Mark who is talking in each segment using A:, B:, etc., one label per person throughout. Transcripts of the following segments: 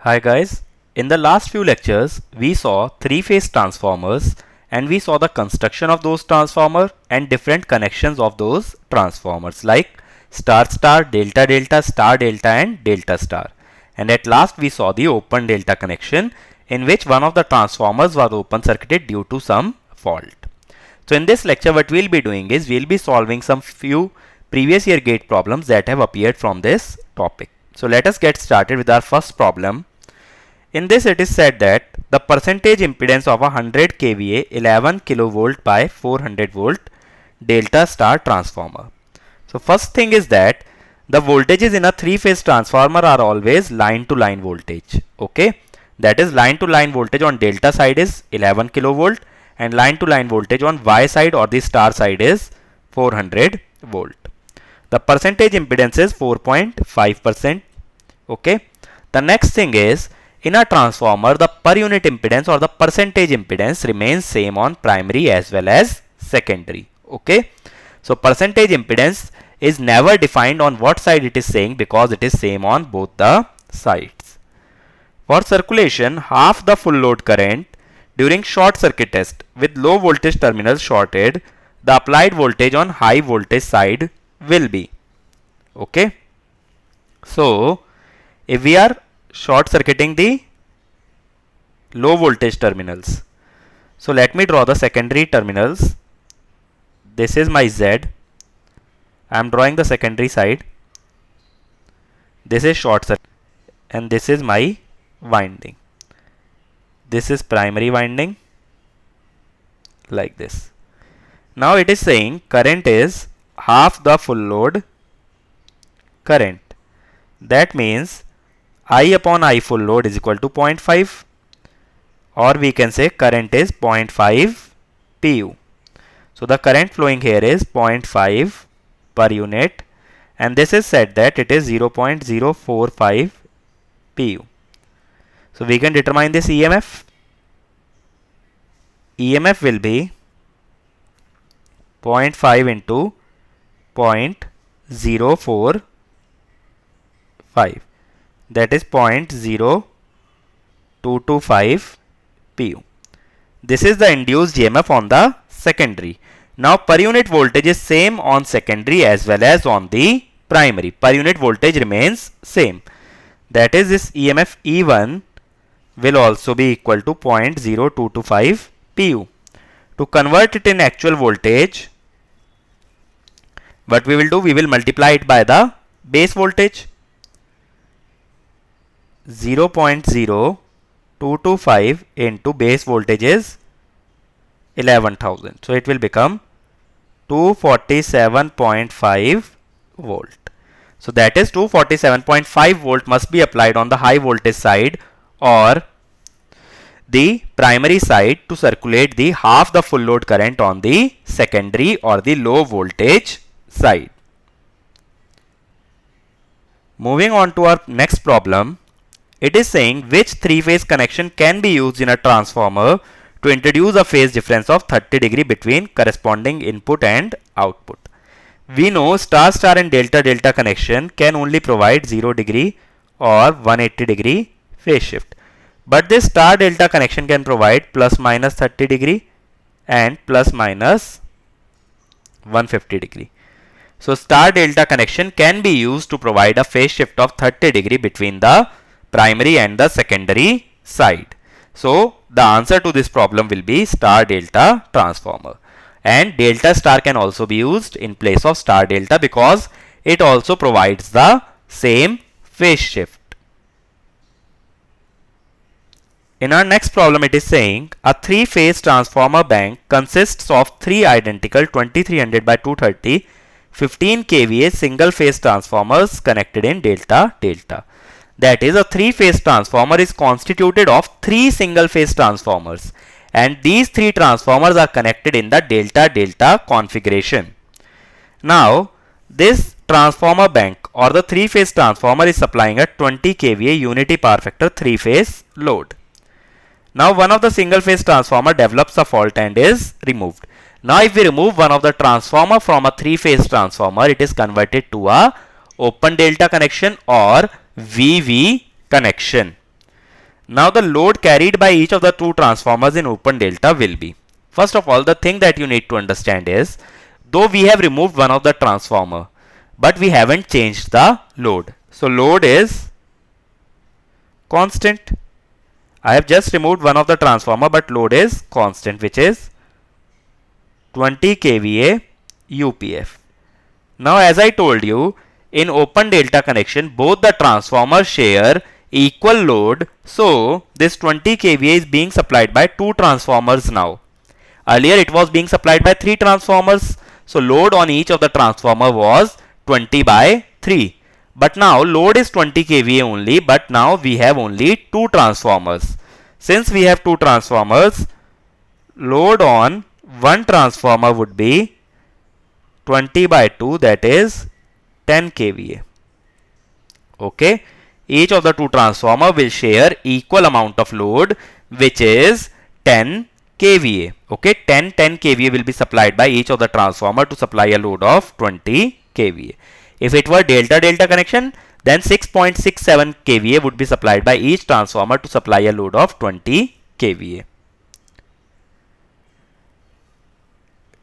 A: Hi guys, in the last few lectures we saw three-phase transformers and we saw the construction of those transformers and different connections of those transformers like star star, delta delta, star delta and delta star. And at last we saw the open delta connection in which one of the transformers was open circuited due to some fault. So in this lecture what we'll be doing is we'll be solving some few previous year gate problems that have appeared from this topic. So let us get started with our first problem. In this it is said that the percentage impedance of a 100 kVA 11 kilovolt by 400 volt delta star transformer. So first thing is that the voltages in a three-phase transformer are always line to line voltage. Okay, that is line to line voltage on delta side is 11 kilovolt and line to line voltage on Y side or the star side is 400 volt. The percentage impedance is 4.5%. Okay, the next thing is in a transformer the per unit impedance or the percentage impedance remains same on primary as well as secondary. Okay, so percentage impedance is never defined on what side it is saying because it is same on both the sides. For circulation, half the full load current during short circuit test with low voltage terminals shorted, the applied voltage on high voltage side will be. Okay, so if we are short circuiting the low voltage terminals, so let me draw the secondary terminals. This is my Z. I am drawing the secondary side. This is short circuit and this is my winding. This is primary winding like this. Now it is saying current is half the full load current. That means I upon I full load is equal to 0.5, or we can say current is 0.5 pu. So the current flowing here is 0.5 per unit and this is said that it is 0.045 pu. So we can determine this EMF. EMF will be 0.5 into 0.045, that is 0.0225 pu. This is the induced EMF on the secondary. Now per unit voltage is same on secondary as well as on the primary. Per unit voltage remains same. That is this EMF E1 will also be equal to 0.0225 pu. To convert it in actual voltage, what we will do, we will multiply it by the base voltage. 0.0225 into base voltage is 11,000. So it will become 247.5 volt. So that is 247.5 volt must be applied on the high voltage side or the primary side to circulate the half the full load current on the secondary or the low voltage side. Moving on to our next problem, it is saying which three-phase connection can be used in a transformer to introduce a phase difference of 30 degree between corresponding input and output. We know star star and delta delta connection can only provide 0 degree or 180 degree phase shift. But this star delta connection can provide plus minus 30 degree and plus minus 150 degree. So star delta connection can be used to provide a phase shift of 30 degree between the primary and the secondary side. So the answer to this problem will be star delta transformer. And delta star can also be used in place of star delta because it also provides the same phase shift. In our next problem it is saying a three-phase transformer bank consists of three identical 2300 by 230 15 kVA single phase transformers connected in delta delta. That is, a three-phase transformer is constituted of three single phase transformers and these three transformers are connected in the delta delta configuration. Now this transformer bank or the three-phase transformer is supplying a 20 kVA unity power factor three-phase load. Now one of the single phase transformer develops a fault and is removed. Now if we remove one of the transformer from a three-phase transformer, it is converted to a open delta connection or VV connection. Now the load carried by each of the two transformers in open delta will be. First of all, the thing that you need to understand is, though we have removed one of the transformer, but we haven't changed the load. So load is constant. I have just removed one of the transformer, but load is constant, which is 20 kVA UPF. Now as I told you, in open delta connection, both the transformers share equal load. So this 20 kVA is being supplied by two transformers now. Earlier it was being supplied by three transformers. So load on each of the transformer was 20 by 3. But now load is 20 kVA only, but now we have only two transformers. Since we have two transformers, load on one transformer would be 20 by 2, that is 10 kVA. Okay. Each of the two transformer will share equal amount of load, which is 10 kVA. Okay. 10 kVA will be supplied by each of the transformer to supply a load of 20 kVA. If it were delta-delta connection, then 6.67 kVA would be supplied by each transformer to supply a load of 20 kVA.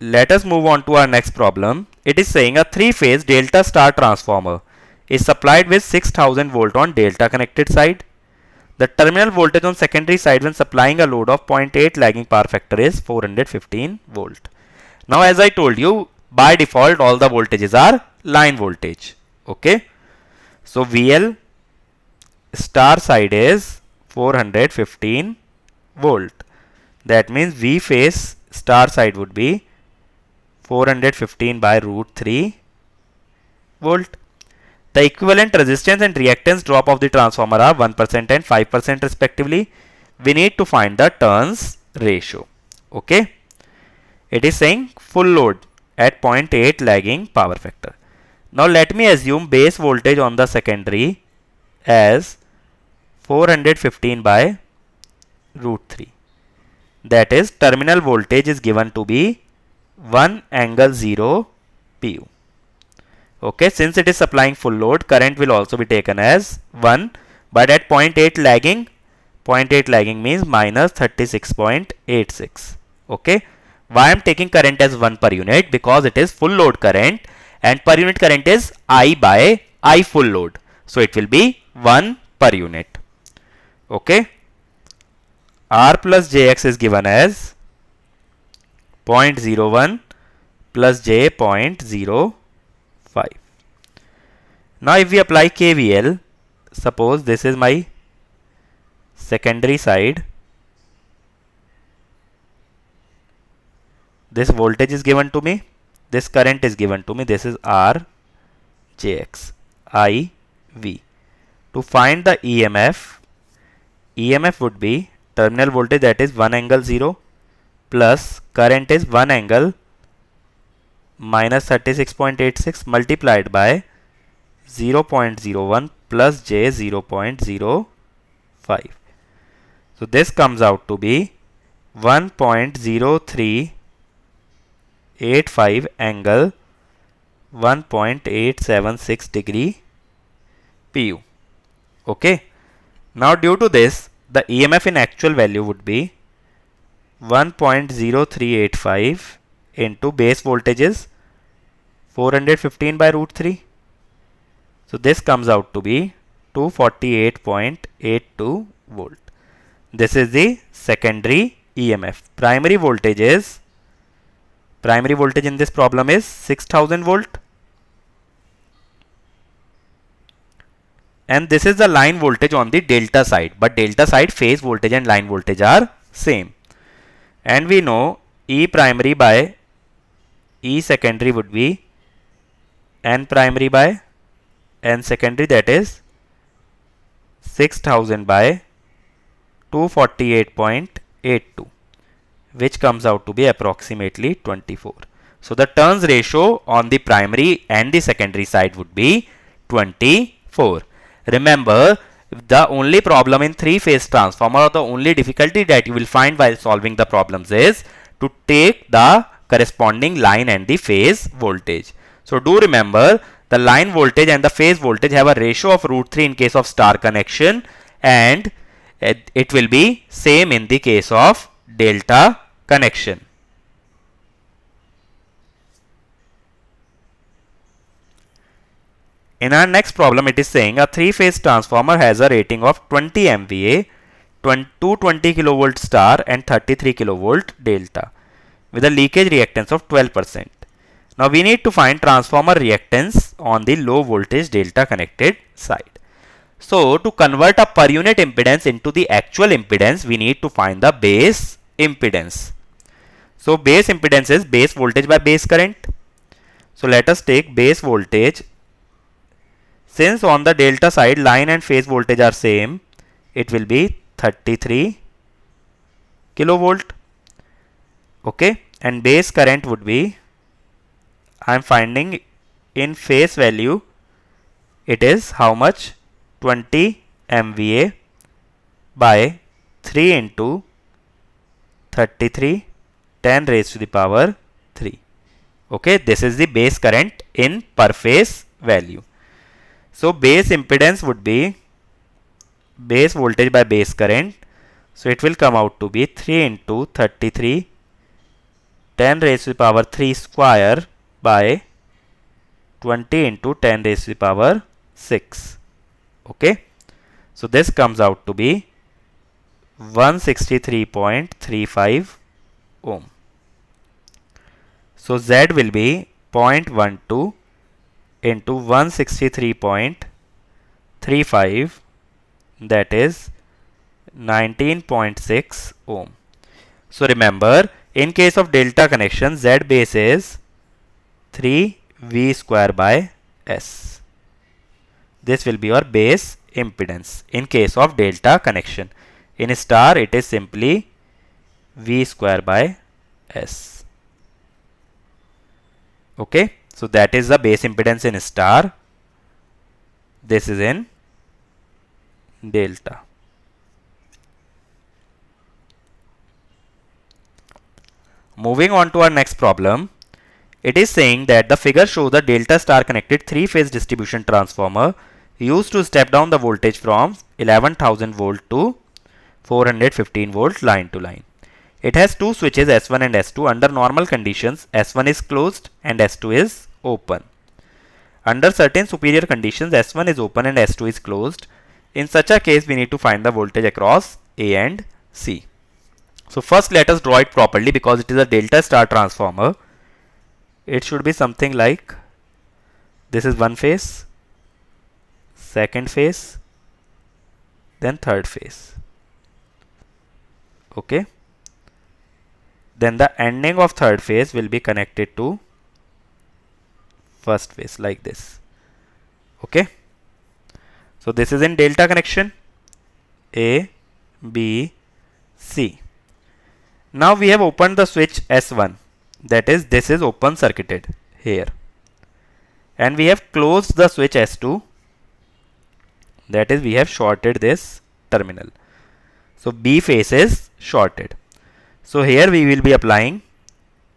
A: Let us move on to our next problem. It is saying a three-phase delta star transformer is supplied with 6000 volt on delta connected side. The terminal voltage on secondary side when supplying a load of 0.8 lagging power factor is 415 volt. Now as I told you, by default all the voltages are line voltage. Okay. So VL star side is 415 volt. That means V phase star side would be 415 by root 3 volt. The equivalent resistance and reactance drop of the transformer are 1% and 5% respectively. We need to find the turns ratio. Okay. It is saying full load at 0.8 lagging power factor. Now let me assume base voltage on the secondary as 415 by root 3. That is, terminal voltage is given to be 1 angle 0 pu. Okay, since it is supplying full load, current will also be taken as 1, but at 0.8 lagging means minus 36.86. Okay, why I am taking current as 1 per unit? Because it is full load current and per unit current is I by I full load. So it will be 1 per unit. Okay, R plus Jx is given as 0.01 plus J 0.05. Now if we apply KVL, suppose this is my secondary side. This voltage is given to me. This current is given to me. This is R, Jx, I, V. To find the EMF would be terminal voltage, that is 1 angle 0, plus current is 1 angle minus 36.86 multiplied by 0.01 plus J 0.05. So this comes out to be 1.0385 angle 1.876 degree pu. Okay. Now due to this, the EMF in actual value would be 1.0385 into base voltage is 415 by root 3. So this comes out to be 248.82 volt. This is the secondary EMF. Primary voltage in this problem is 6000 volt. And this is the line voltage on the delta side. But delta side phase voltage and line voltage are same. And we know E primary by E secondary would be N primary by N secondary, that is 6000 by 248.82, which comes out to be approximately 24. So the turns ratio on the primary and the secondary side would be 24. Remember, the only problem in three-phase transformer, or the only difficulty that you will find while solving the problems, is to take the corresponding line and the phase voltage. So do remember, the line voltage and the phase voltage have a ratio of root 3 in case of star connection, and It will be same in the case of delta connection. In our next problem, it is saying a three-phase transformer has a rating of 20 MVA, 220 kilovolt star and 33 kilovolt delta with a leakage reactance of 12%. Now we need to find transformer reactance on the low voltage delta connected side. So to convert a per unit impedance into the actual impedance, we need to find the base impedance. So base impedance is base voltage by base current. So let us take base voltage. Since on the delta side line and phase voltage are same, it will be 33 kilovolt. Okay, and base current would be, I am finding in phase value, it is how much? 20 MVA by 3 into 33 10 raised to the power 3. Okay, this is the base current in per phase value. So base impedance would be base voltage by base current. So it will come out to be 3 into 33 10 raised to the power 3 square by 20 into 10 raised to the power 6. Okay, so this comes out to be 163.35 ohm. So Z will be 0.12 into 163.35, that is 19.6 ohm. So remember, in case of delta connection, Z base is 3V square by S. This will be your base impedance in case of delta connection. In star, it is simply V square by S. Okay, so that is the base impedance in star. This is in delta. Moving on to our next problem. It is saying that the figure shows the delta star connected three-phase distribution transformer used to step down the voltage from 11,000 volt to 415 volt line to line. It has two switches S1 and S2. Under normal conditions, S1 is closed and S2 is open. Under certain superior conditions, S1 is open and S2 is closed. In such a case, we need to find the voltage across A and C. So first let us draw it properly, because it is a delta star transformer. It should be something like, this is one phase, second phase, then third phase. Okay. Then the ending of third phase will be connected to first phase like this. Okay. So this is in delta connection, A, B, C. Now we have opened the switch S1, that is, this is open circuited here, and we have closed the switch S2, that is, we have shorted this terminal. So B phase is shorted. So here we will be applying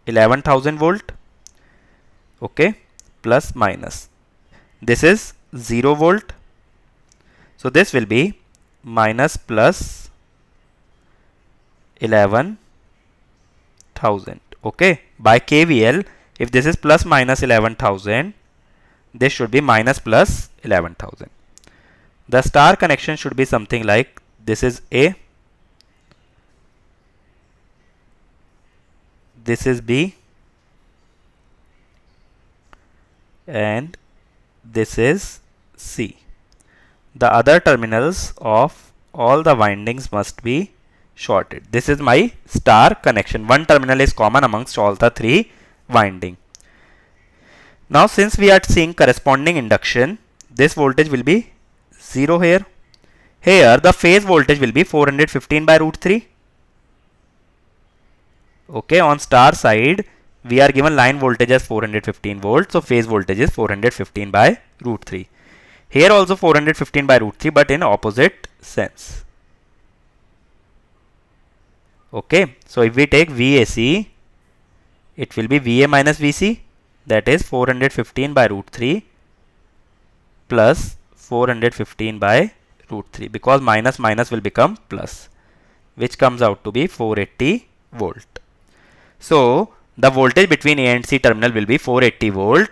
A: 11,000 volt, okay, plus minus. This is 0 volt. So this will be minus plus 11,000. Okay, by KVL, if this is plus minus 11,000, this should be minus plus 11,000. The star connection should be something like, this is A, this is B, and this is C. The other terminals of all the windings must be shorted. This is my star connection. One terminal is common amongst all the three winding. Now since we are seeing corresponding induction, this voltage will be 0 here. Here the phase voltage will be 415 by root 3. Okay, on star side we are given line voltage as 415 volts, so phase voltage is 415 by root 3. Here also 415 by root 3, but in opposite sense. Okay, so if we take VAC, it will be VA minus VC, that is 415 by root 3 plus 415 by root 3 because minus minus will become plus, which comes out to be 480 volt. So the voltage between A and C terminal will be 480 volt.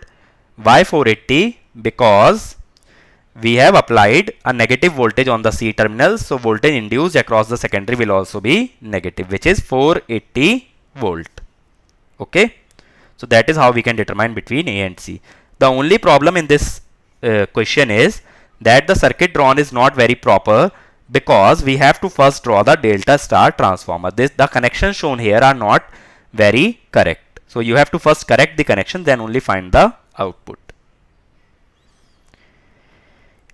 A: Why 480? Because we have applied a negative voltage on the C terminal, so voltage induced across the secondary will also be negative, which is 480 volt. Okay, so that is how we can determine between A and C. The only problem in this question is that the circuit drawn is not very proper, because we have to first draw the delta star transformer. The connections shown here are not very correct. So you have to first correct the connection, then only find the output.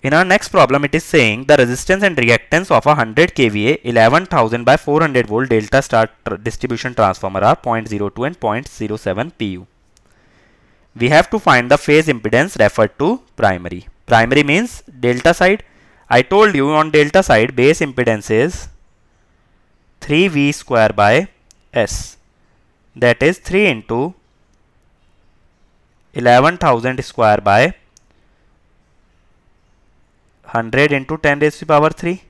A: In our next problem, it is saying the resistance and reactance of a 100 kVA 11,000 by 400 volt delta star distribution transformer are 0.02 and 0.07 pu. We have to find the phase impedance referred to primary. Primary means delta side. I told you on delta side base impedance is 3V square by S. That is 3 into 11,000 square by 100 into 10 raised to the power 3.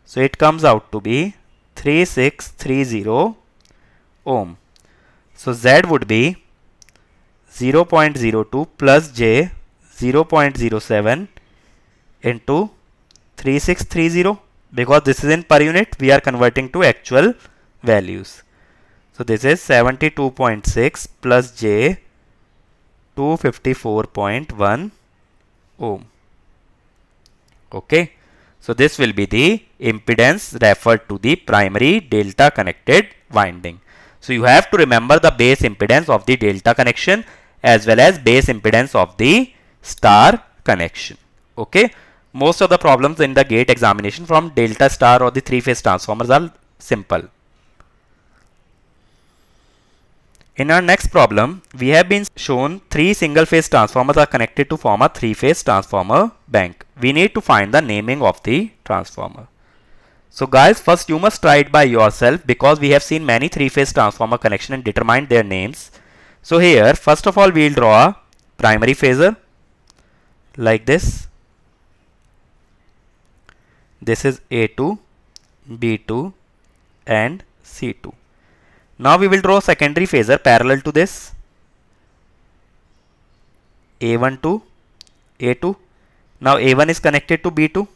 A: So it comes out to be 3630 ohm. So Z would be 0.02 plus J 0.07 into 3630, because this is in per unit, we are converting to actual values. So this is 72.6 plus J 254.1 ohm. Okay, so this will be the impedance referred to the primary delta connected winding. So you have to remember the base impedance of the delta connection as well as base impedance of the star connection. Okay, most of the problems in the gate examination from delta star or the three-phase transformers are simple. In our next problem, we have been shown three single-phase transformers are connected to form a three-phase transformer bank. We need to find the naming of the transformer. So guys, first you must try it by yourself, because we have seen many three-phase transformer connection and determined their names. So here, first of all, we will draw a primary phasor like this. This is A2, B2 and C2. Now we will draw secondary phasor parallel to this. A1 to A2. Now A1 is connected to B2.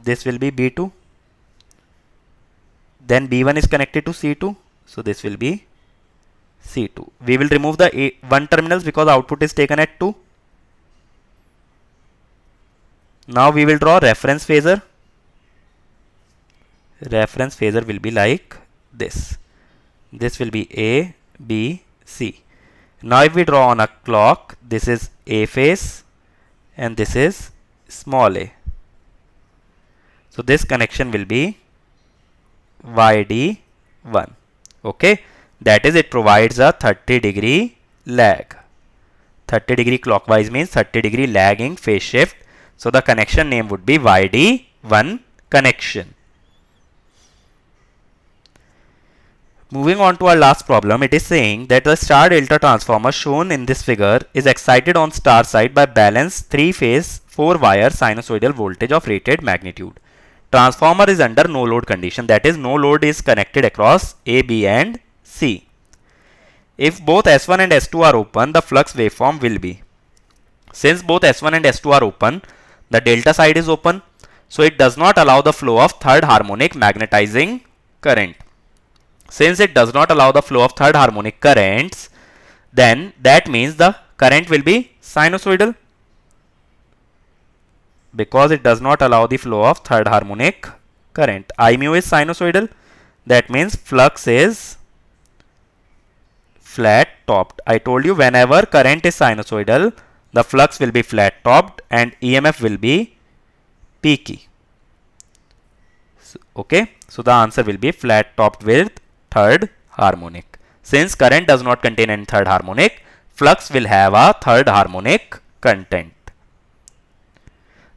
A: This will be B2. Then B1 is connected to C2. So this will be C2. We will remove the A1 terminals because output is taken at 2. Now we will draw reference phasor. Reference phasor will be like this. This will be A, B, C. Now if we draw on a clock, this is A phase and this is small a. So this connection will be YD1. Okay, that is, it provides a 30-degree lag. 30-degree clockwise means 30-degree lagging phase shift. So the connection name would be YD1 connection. Moving on to our last problem, it is saying that the star delta transformer shown in this figure is excited on star side by balanced 3-phase 4-wire sinusoidal voltage of rated magnitude. Transformer is under no load condition, that is, no load is connected across A, B and C. If both S1 and S2 are open, the flux waveform will be. Since both S1 and S2 are open, the delta side is open, so it does not allow the flow of third harmonic magnetizing current. Since it does not allow the flow of third harmonic currents, then that means the current will be sinusoidal, because it does not allow the flow of third harmonic current. I mu is sinusoidal, that means flux is flat topped. I told you whenever current is sinusoidal, the flux will be flat topped and EMF will be peaky. Okay, so the answer will be flat topped with third harmonic. Since current does not contain any third harmonic, flux will have a third harmonic content.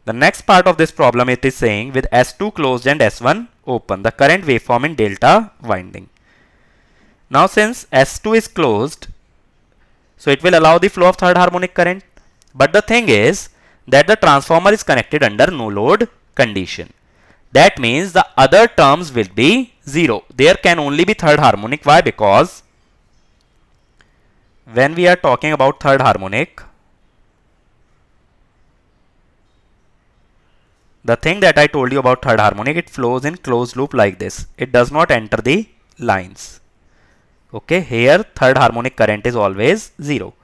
A: The next part of this problem, it is saying with S2 closed and S1 open, the current waveform in delta winding. Now since S2 is closed, so it will allow the flow of third harmonic current. But the thing is, that the transformer is connected under no load condition. That means the other terms will be 0. There can only be third harmonic. Why? Because when we are talking about third harmonic, the thing that I told you about third harmonic, it flows in closed loop like this. It does not enter the lines. Okay, here third harmonic current is always 0.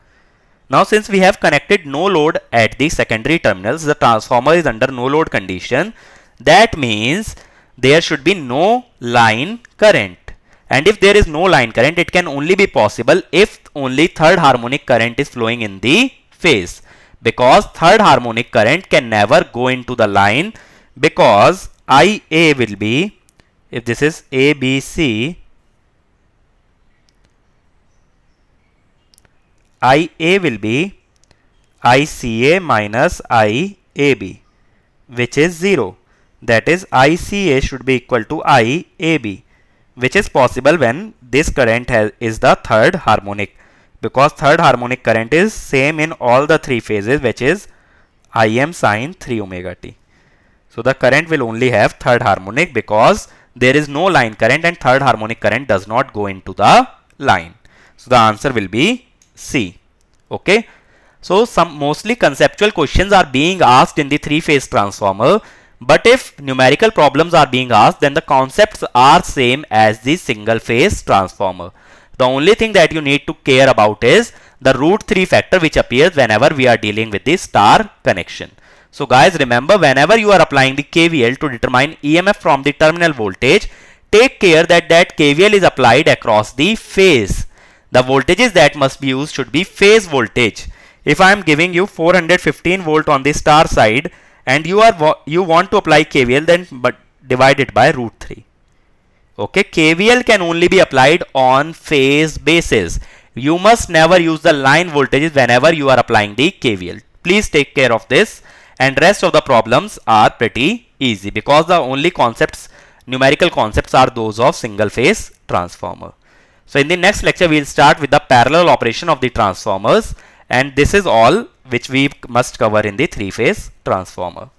A: Now since we have connected no load at the secondary terminals, the transformer is under no load condition. That means there should be no line current. And if there is no line current, it can only be possible if only third harmonic current is flowing in the phase. Because third harmonic current can never go into the line, because IA will be, if this is ABC, IA will be ICA minus IAB, which is 0. That is, ICA should be equal to IAB, which is possible when this current is the third harmonic, because third harmonic current is same in all the three phases, which is Im sine 3 omega t. So the current will only have third harmonic because there is no line current and third harmonic current does not go into the line. So the answer will be C. Okay. So some mostly conceptual questions are being asked in the three-phase transformer. But if numerical problems are being asked, then the concepts are same as the single phase transformer. The only thing that you need to care about is the root 3 factor, which appears whenever we are dealing with the star connection. So guys, remember, whenever you are applying the KVL to determine EMF from the terminal voltage, take care that KVL is applied across the phase. The voltages that must be used should be phase voltage. If I am giving you 415 volt on the star side and you want to apply KVL, then divide it by root 3. Okay, KVL can only be applied on phase basis. You must never use the line voltages whenever you are applying the KVL. Please take care of this, and rest of the problems are pretty easy because the only numerical concepts are those of single phase transformer. So in the next lecture, we will start with the parallel operation of the transformers, and this is all which we must cover in the three-phase transformer.